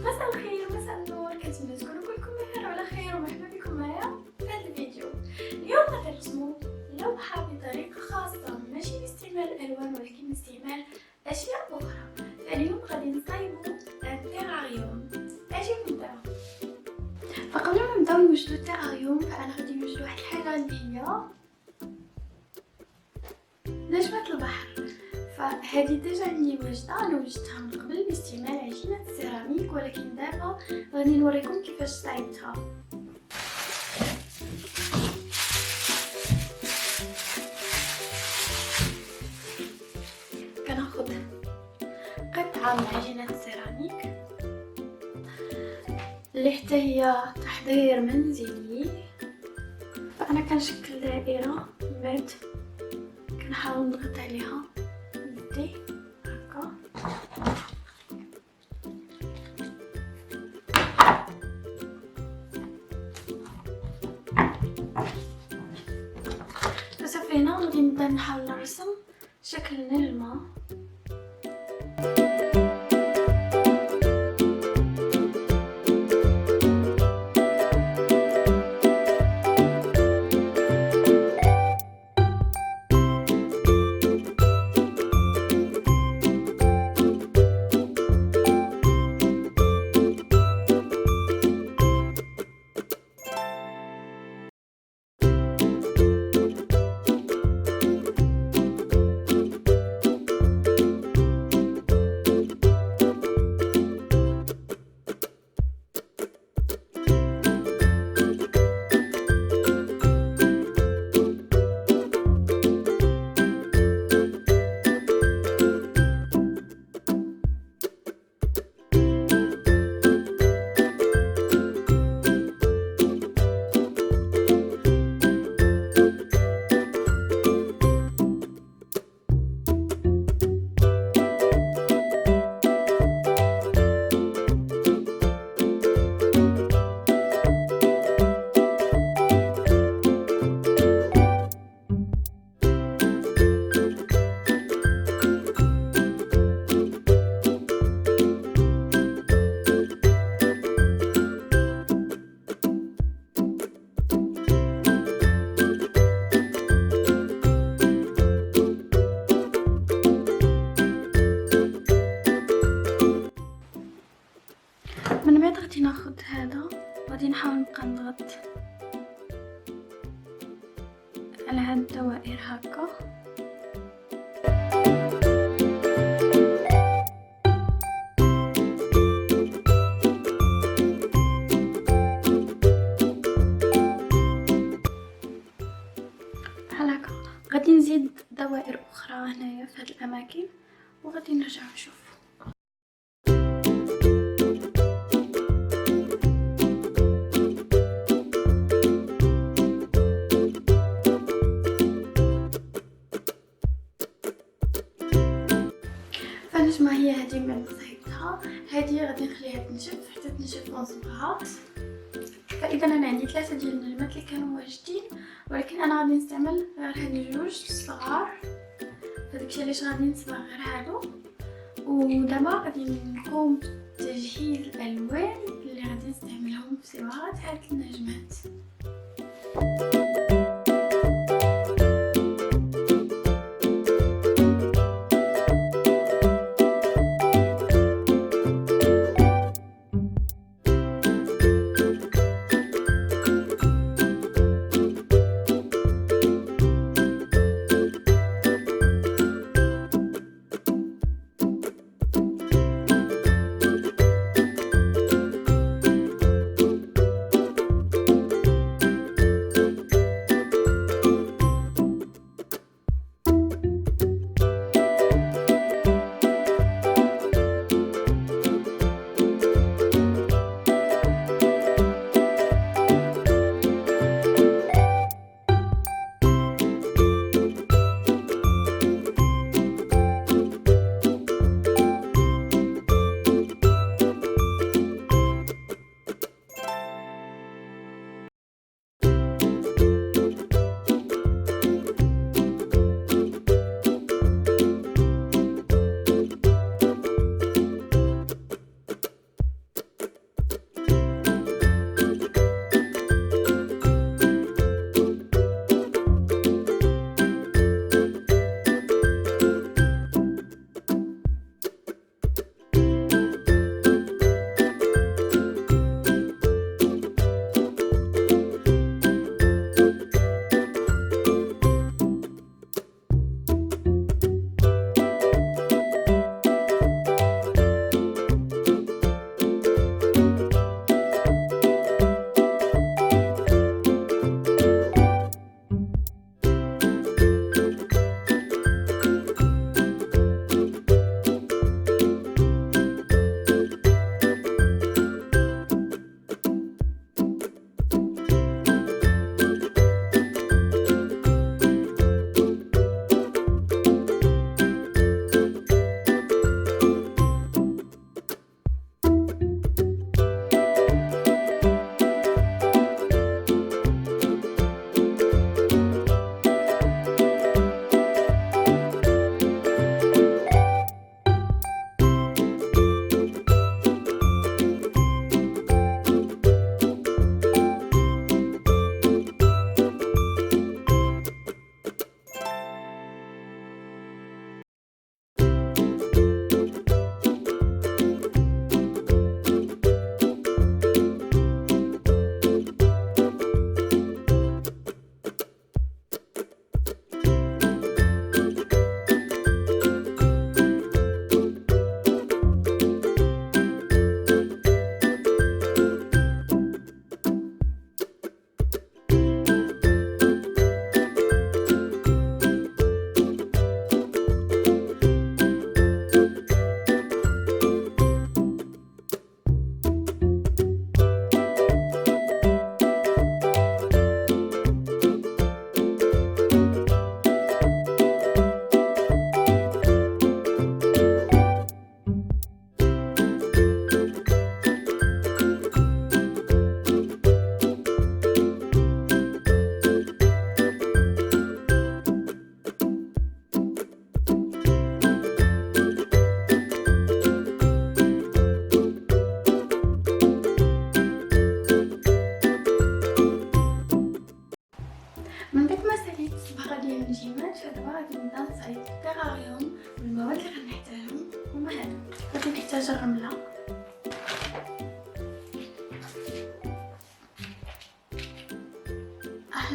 مساء الخير، مساء النور، كنتمنى تكونوا كلكم بخير وعلى خير، ومرحبا بكم معايا في هذا الفيديو. اليوم غادي نرسموا لوحة بطريقة خاصة، ماشي باستعمال الألوان ولكن باستعمال أشياء أخرى. فاليوم غادي نصايبوا التيراريوم. اجي نبداو. فقبل ما نبداو نوجدو التيراريوم فأنا غادي نوجد واحد الحاجة اللي هي نجمة البحر. فهذه ديجا عندي واجده، انا وجدتها من قبل باستعمال عجينه السيراميك، ولكن دابا غادي نوريكم كيفاش صايبتها. كناخذ قطعه من عجينه السيراميك اللي حتى هي تحضير منزلي. فانا كنشكل دائره، من بعد كنحاول نضغط عليها هكا. فصافي هنا غادي نبدا نحاول نرسم شكل نجمة. من بعد غادي ناخد هذا، غادي نحاول نبقى نضغط على هاد الدوائر هكا. بحال هكا. غادي نزيد دوائر اخرى هنايا في هاد الاماكن وغادي نرجع نشوف. فالنجمة هي هذه من بعد صايبتها، هذه غادي نخليها تنشف حتى تنشف ونصبغها. فاذا انا عندي 3 ديال النجمات اللي كانوا واجدين، ولكن انا غادي نستعمل غير هاد جوج الصغار، فداكشي علاش غادي نصبغ غير هادو. ودابا غادي نقوم بتجهيز الالوان اللي غادي نستعملهم في صباغه هاد النجمات.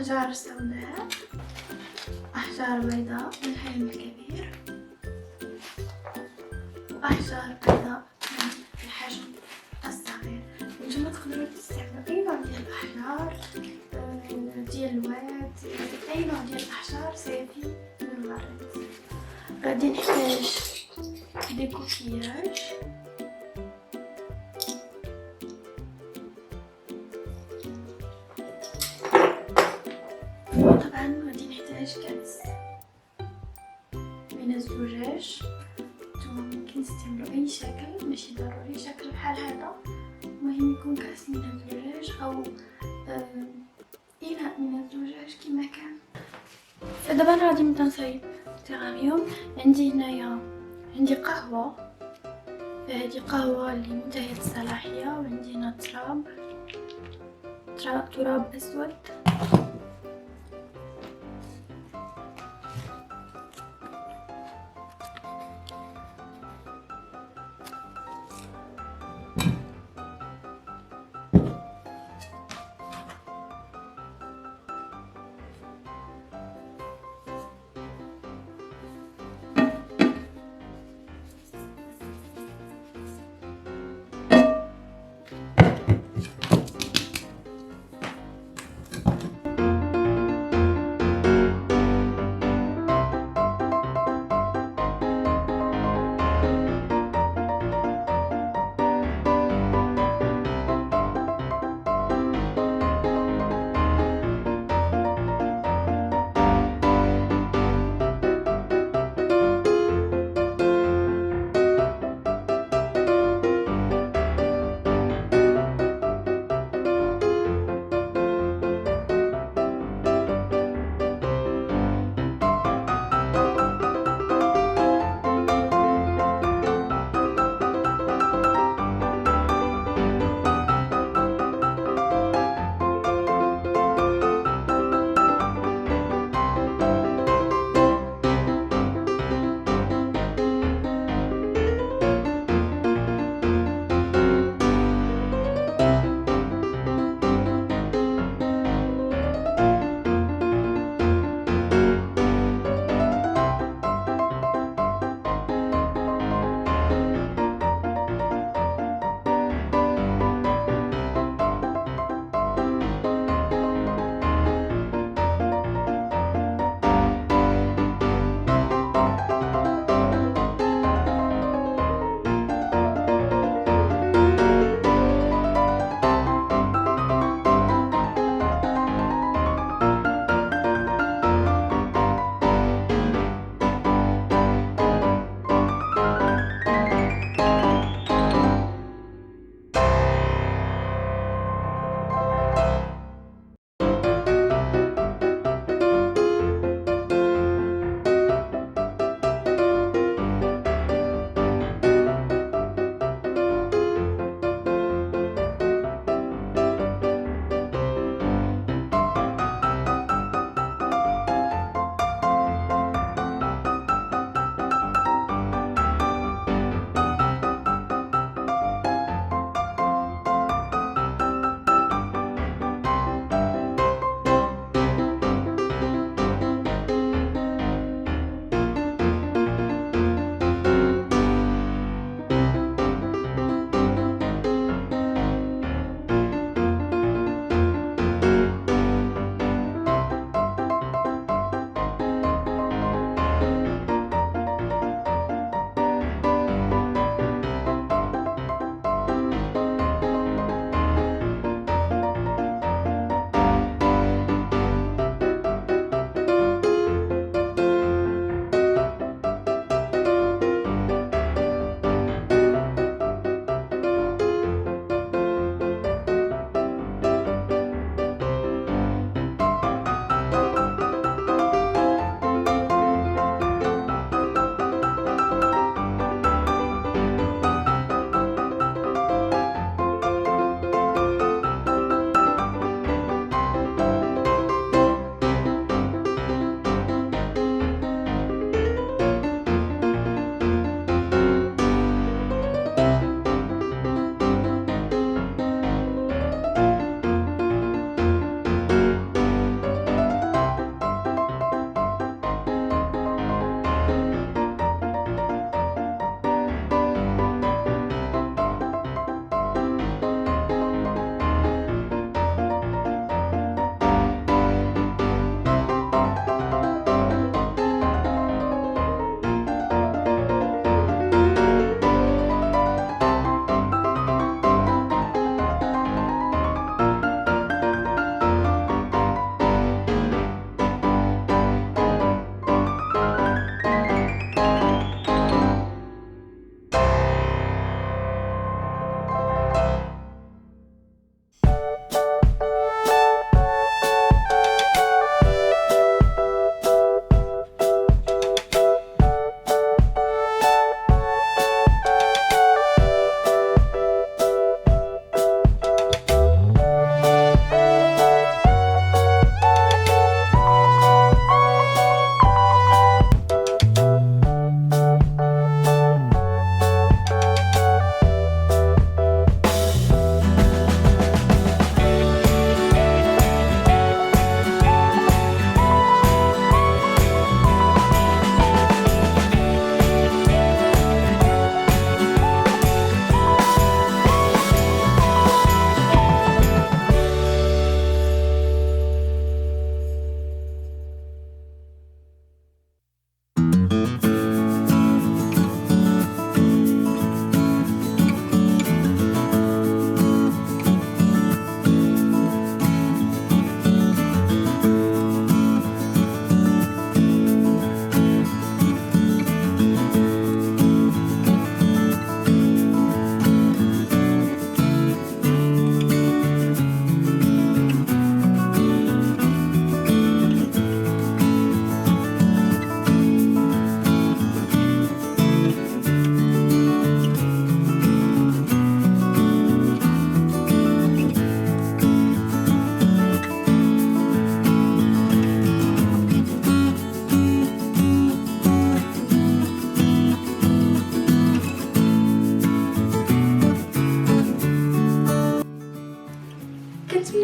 أحجار سوداء، أحجار بيضاء من الحجم الكبير، وأحجار بيضاء من الحجم الصغير. نتوما تقدروا تستعملوا أي نوع ديال الأحجار، ديال الواد، أي نوع ديال الأحجار سيفي من الورد. غادي نحتاج دي كوكياج، وطبعا غادي نحتاج كأس من الزجاج. نتوما ممكن تستعملوا اي شكل، ماشي ضروري شكل بحال هذا، المهم يكون كأس من الزجاج او اناء من الزجاج كما كان. فدابا انا غادي نبدا نصايب التيراريوم. عندي هنايا قهوه، فهذه قهوه اللي منتهيه الصلاحيه، وعندي هنا تراب اسود،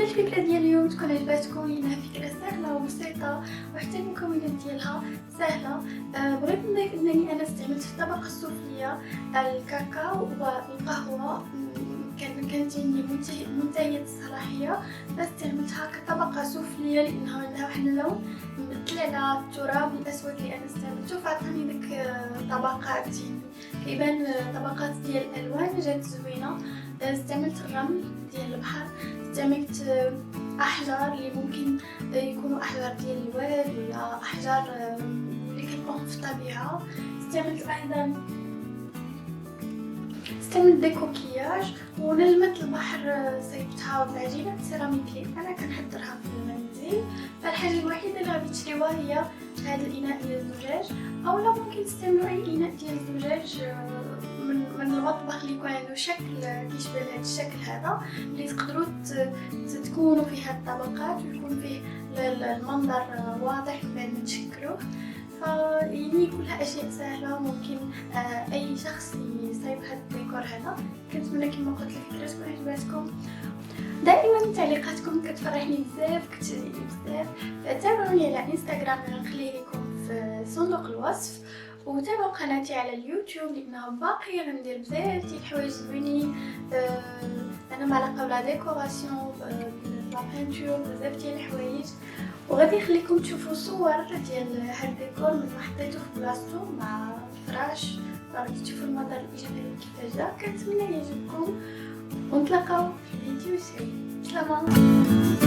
الفكره ديال اليوم تكون عجباتكم، لانها فكره سهله وبسيطه وحتى المكونات ديالها سهله. بغيت نضيف انني انا استعملت في الطبقه السفليه الكاكاو والقهوه، كانت عندي منتهيه الصلاحيه، فاستعملتها كطبقه سفليه لانها عندها واحد اللون مثل على التراب الاسود اللي انا استعملته، فعطاني ديك طبقات، يعني كيبان طبقات ديال الالوان جات زوينه. استعملت الرمل ديال البحر، استعملت احجار اللي ممكن يكونوا احجار ديال الورد ولا احجار اللي كنلقاهم في الطبيعه. استعملت ديكوكياج، ونجمة البحر صيبتها بعجينة السيراميك اللي انا كنحضرها في المنزل. فالحاجه الوحيده اللي غادي تشريوها هي هذا الاناء ديال الزجاج، او لا ممكن تستعملوا اي اناء ديال الزجاج من المطبخ اللي يكون عنده شكل كيشبه هذا الشكل هذا، اللي تقدروا تكونوا فيه هاد الطبقات ويكون فيه المنظر واضح من بعد ما تشكلوه. فيعني كلها اشياء سهله، ممكن اي شخص يصايب هذا الديكور هذا. كنتمنى كما قلت الفكره تكون عجباتكم. دائما تعليقاتكم كتفرحني بزاف، كتشجعني بزاف. فتابعوني على انستغرام اللي غنخليه لكم في صندوق الوصف، وتابعوا قناتي على اليوتيوب لانها باقي غندير بزاف ديال الحوايج زوينين. انا معلقه بلا ديكوراسيون بلا بانتور، بزاف ديال الحوايج. وغادي نخليكم تشوفوا صور ديال هاد الديكور من ما حطيته في بلاصتو مع الفراش، غادي تشوفوا المنظر الايجابي كيفاش جا. كنتمنى يعجبكم، ونتلاقاو في الفيديو الجاي. سلام.